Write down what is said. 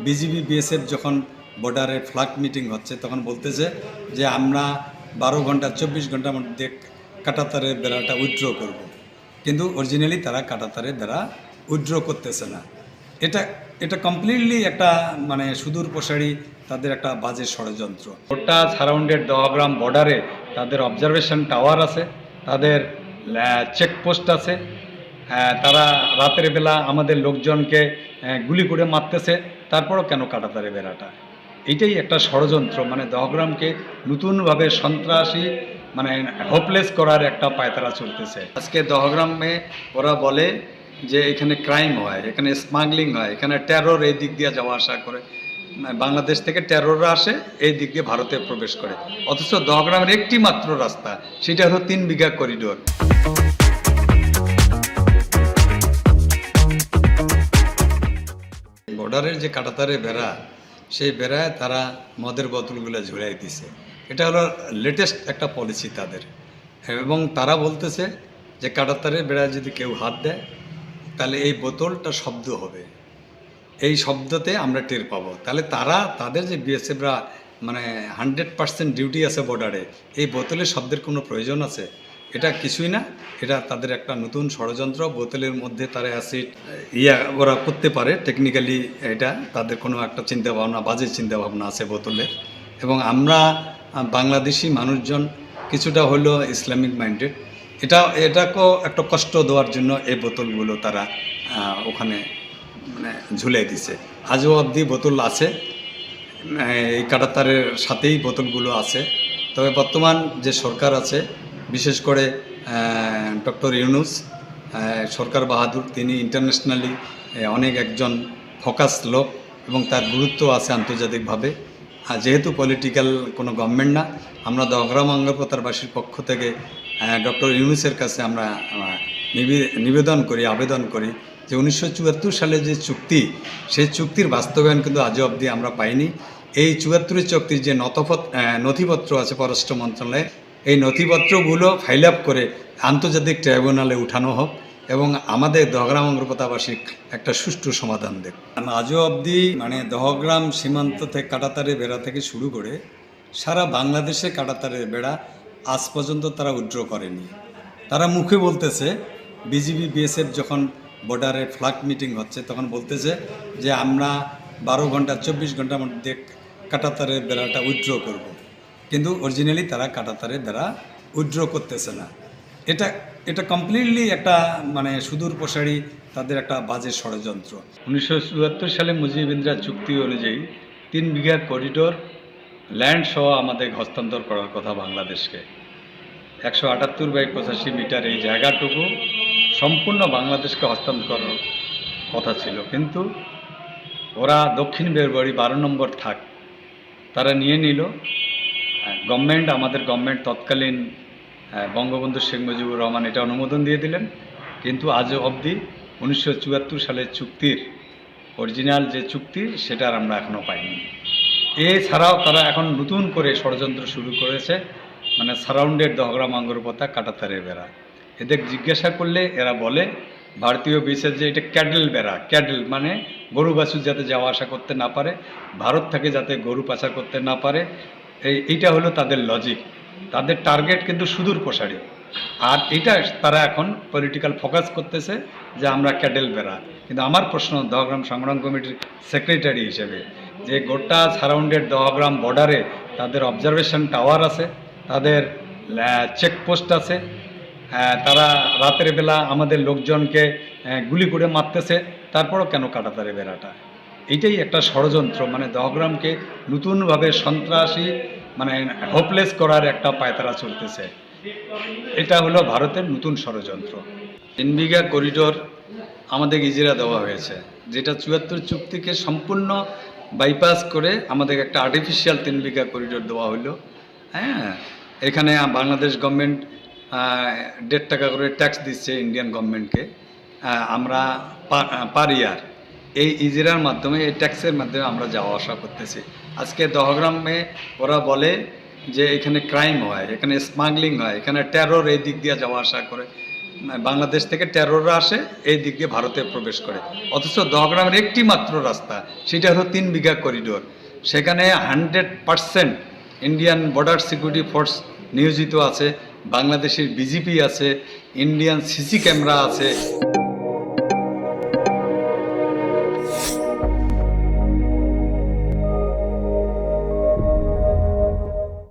BGB BSF যখন বর্ডারে flag meeting হচ্ছে তখন বলতেছে যে আমরা 12 ঘন্টা 24 ঘন্টার মধ্যে কাঁটাতারের বেড়াটা উইথড্র করব। কিন্তু অরিজিনালি তারা কাঁটাতারের বেড়া উইথড্র করতেছে না। এটা এটা কমপ্লিটলি একটা মানে সুদূর প্রসারী তাদের একটা বাজে ষড়যন্ত্র। গোটা সারাউন্ডেড দহগ্রাম বর্ডারে তাদের অবজারভেশন টাওয়ার আছে, তাদের চেকপোস্ট আছে। তারা রাতের বেলা আমাদের লোকজনকে গুলি করে মারতেছে, তারপরও কেন কাঁটাতারে বেড়াটা? এইটাই একটা ষড়যন্ত্র, মানে দহগ্রামকে নতুনভাবে সন্ত্রাসী মানে হোপলেস করার একটা পায়তারা চলতেছে। আজকে দহগ্রামে ওরা বলে যে এখানে ক্রাইম হয়, এখানে স্মাগলিং হয়, এখানে টেরর এই দিক দিয়ে যাওয়া আসা করে, বাংলাদেশ থেকে টেরররা আসে এই দিক দিয়ে ভারতে প্রবেশ করে। অথচ দহগ্রামের একটি মাত্র রাস্তা, সেটা হলো 3 বিঘা করিডোর। বর্ডারের যে কাঁটাতারে বেড়া, সেই বেড়ায় তারা মদের বোতলগুলো ঝুলাই দিছে। এটা হলো লেটেস্ট একটা পলিসি তাদের, এবং তারা বলতেছে যে কাঁটাতারের বেড়ায় যদি কেউ হাত দেয় তাহলে এই বোতলটা শব্দ হবে, এই শব্দতে আমরা টের পাবো। তাহলে তারা তাদের যে বিএসএফরা মানে 100% ডিউটি আছে বর্ডারে, এই বোতলের শব্দের কোনো প্রয়োজন আছে? এটা কিছুই না, এটা তাদের একটা নতুন ষড়যন্ত্র। বোতলের মধ্যে তারা অ্যাসিড ওরা করতে পারে টেকনিক্যালি, এটা তাদের কোনো একটা চিন্তাভাবনা, বাজে চিন্তাভাবনা আছে বোতলে। এবং আমরা বাংলাদেশি মানুষজন কিছুটা হলো ইসলামিক মাইন্ডেড, এটাকেও একটা কষ্ট দেওয়ার জন্য এই বোতলগুলো তারা ওখানে মানে ঝুলে দিছে। আজও অবধি বোতল আছে, এই কাঁটাতারের সাথেই বোতলগুলো আছে। তবে বর্তমান যে সরকার আছে, বিশেষ করে ডক্টর ইউনূস সরকার বাহাদুর, তিনি ইন্টারন্যাশনালি অনেক একজন ফোকাস লোক এবং তার গুরুত্ব আছে আন্তর্জাতিকভাবে। যেহেতু পলিটিক্যাল কোনো গভর্নমেন্ট না, আমরা দহগ্রাম অঙ্গপ্রত্যাবাসীর পক্ষ থেকে ডক্টর ইউনূসের কাছে আমরা আবেদন করি যে 1974 সালে যে চুক্তি, সেই চুক্তির বাস্তবায়ন কিন্তু আজও অবধি আমরা পাইনি। এই 74 চুক্তির যে নথিপত্র আছে পররাষ্ট্র মন্ত্রণালয়ে, এই নথিপত্রগুলো ফাইল আপ করে আন্তর্জাতিক ট্রাইব্যুনালে উঠানো হোক এবং আমাদের দহগ্রাম অঙ্গপ্রত্যাবাসী একটা সুষ্ঠু সমাধান দেখ। আজও অবধি মানে দহগ্রাম সীমান্ত থেকে কাঁটাতারের বেড়া থেকে শুরু করে সারা বাংলাদেশে কাঁটাতারের বেড়া আজ পর্যন্ত তারা উইথড্র করেনি। তারা মুখে বলতেছে, বিজিবি বিএসএফ যখন বর্ডারে ফ্ল্যাগ মিটিং হচ্ছে তখন বলতেছে যে আমরা 12 ঘন্টা 24 ঘন্টার মধ্যে কাঁটাতারের বেড়াটা উইথড্র করব। কিন্তু অরিজিনালি তারা কাঁটাতারের বেড়া উইথড্র করতেছে না। এটা কমপ্লিটলি একটা মানে সুদূর প্রসারী তাদের একটা বাজে ষড়যন্ত্র। 1974 সালে মুজিব-ইন্দিরা চুক্তি অনুযায়ী 3 বিঘা করিডোর ল্যান্ড সহ আমাদের হস্তান্তর করার কথা বাংলাদেশকে। 178/85 মিটার এই জায়গাটুকু সম্পূর্ণ বাংলাদেশকে হস্তান্তর করার কথা ছিল, কিন্তু ওরা দক্ষিণ বেরবাড়ি 12 নম্বর থাক তারা নিয়ে নিল। গভর্নমেন্ট, আমাদের গভর্নমেন্ট তৎকালীন বঙ্গবন্ধু শেখ মুজিবুর রহমান এটা অনুমোদন দিয়ে দিলেন, কিন্তু আজও অবধি 1974 সালের চুক্তির অরিজিনাল যে চুক্তি সেটা আমরা এখনও পাইনি। এছাড়াও তারা এখন নতুন করে ষড়যন্ত্র শুরু করেছে, মানে সারাউন্ডেড দহগ্রাম অঙ্গপ্রত্যা কাঁটাতারের বেড়া। এদের জিজ্ঞাসা করলে এরা বলে ভারতীয় বিএসএফ যে এটা ক্যাডেল বেড়া, ক্যাডেল মানে গরু বাছুর যাতে যাওয়া আসা করতে না পারে, ভারত থেকে যাতে গরু পাচার করতে না পারে, এইটা হলো তাদের লজিক। তাদের টার্গেট কিন্তু সুদূর প্রসারী, আর এটা তারা এখন পলিটিক্যাল ফোকাস করতেছে যে আমরা ক্যাডেল বেড়া। কিন্তু আমার প্রশ্ন দহগ্রাম সংগ্রাম কমিটির সেক্রেটারি হিসেবে, যে গোটা সারাউন্ডেড দহগ্রাম বর্ডারে তাদের অবজারভেশন টাওয়ার আছে, তাদের চেকপোস্ট আছে, তারা রাতের বেলা আমাদের লোকজনকে গুলি করে মারতেছে, তারপরও কেন কাঁটাতারে বেড়াটা? এইটাই একটা ষড়যন্ত্র, মানে দহগ্রামকে নতুনভাবে সন্ত্রাসী মানে হোপলেস করার একটা পায়তারা চলতেছে। এটা হলো ভারতের নতুন ষড়যন্ত্র। 3 বিঘা করিডোর আমাদের ইজিরা দেওয়া হয়েছে, যেটা 74 চুক্তিকে সম্পূর্ণ বাইপাস করে আমাদের একটা আর্টিফিশিয়াল 3 বিঘা করিডোর দেওয়া হলো। এখানে বাংলাদেশ গভর্নমেন্ট 1.5 টাকা করে ট্যাক্স দিচ্ছে ইন্ডিয়ান গভর্নমেন্টকে, আমরা পার ইয়ার এই ইজিরার মাধ্যমে, এই ট্যাক্সের মাধ্যমে আমরা যাওয়া আসা করতেছি। আজকে দহগ্রামে ওরা বলে যে এখানে ক্রাইম হয়, এখানে স্মাগলিং হয়, এখানে টেরর এই দিক দিয়ে যাওয়া আসা করে, বাংলাদেশ থেকে টেরররা আসে এই দিক দিয়ে ভারতে প্রবেশ করে। অথচ দহগ্রামের একটি মাত্র রাস্তা, সেটা হলো 3 বিঘা করিডোর। সেখানে 100% ইন্ডিয়ান বর্ডার সিকিউরিটি ফোর্স নিয়োজিত আছে, বাংলাদেশের বিজিপি আছে, ইন্ডিয়ান সিসি ক্যামেরা আছে।